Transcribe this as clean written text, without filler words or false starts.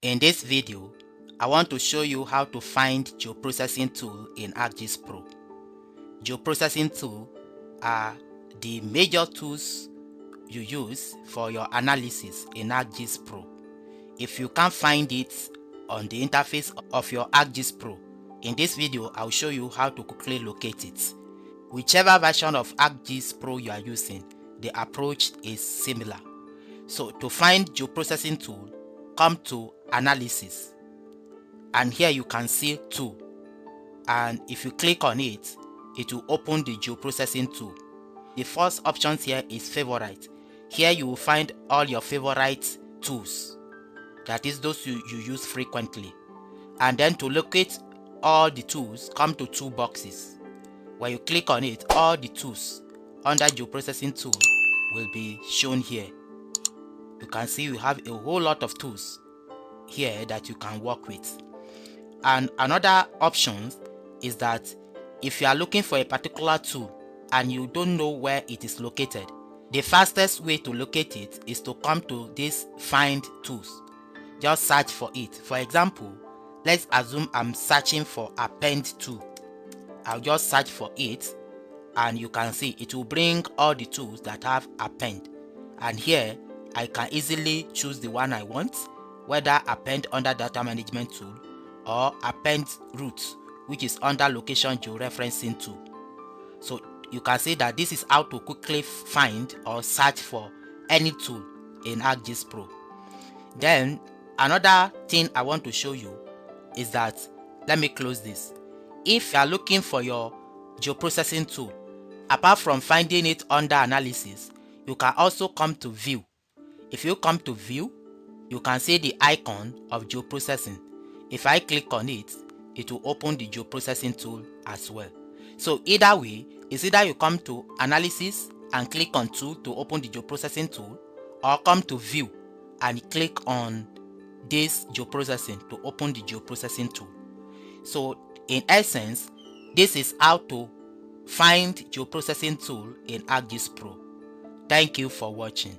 In this video, I want to show you how to find geoprocessing tool in ArcGIS Pro. Geoprocessing tool are the major tools you use for your analysis in ArcGIS Pro. If you can't find it on the interface of your ArcGIS Pro, in this video I'll show you how to quickly locate it. Whichever version of ArcGIS Pro you are using, the approach is similar. So to find geoprocessing tool, come to Analysis, and here you can see Tool, and if you click on it, it will open the geoprocessing tool. The first option here is Favorite. Here you will find all your favorite tools, that is those you use frequently. And then to locate all the tools, come to Toolboxes. When you click on it, all the tools under geoprocessing tool will be shown here. You can see we have a whole lot of tools here that you can work with. And another option is that if you are looking for a particular tool and you don't know where it is located, the fastest way to locate it is to come to this Find Tools. Just search for it. For example, let's assume I'm searching for Append tool. I'll just search for it, and you can see it will bring all the tools that have Append. And here I can easily choose the one I want, whether Append under Data Management tool or Append Route, which is under Location Georeferencing tool. So you can see that this is how to quickly find or search for any tool in ArcGIS Pro. Then another thing I want to show you is that, let me close this. If you are looking for your geoprocessing tool, apart from finding it under Analysis, you can also come to View. If you come to View, you can see the icon of geoprocessing. If I click on it, it will open the geoprocessing tool as well. So either way, it's either you come to Analysis and click on Tool to open the geoprocessing tool, or come to View and click on this geoprocessing to open the geoprocessing tool. So in essence, this is how to find geoprocessing tool in ArcGIS Pro. Thank you for watching.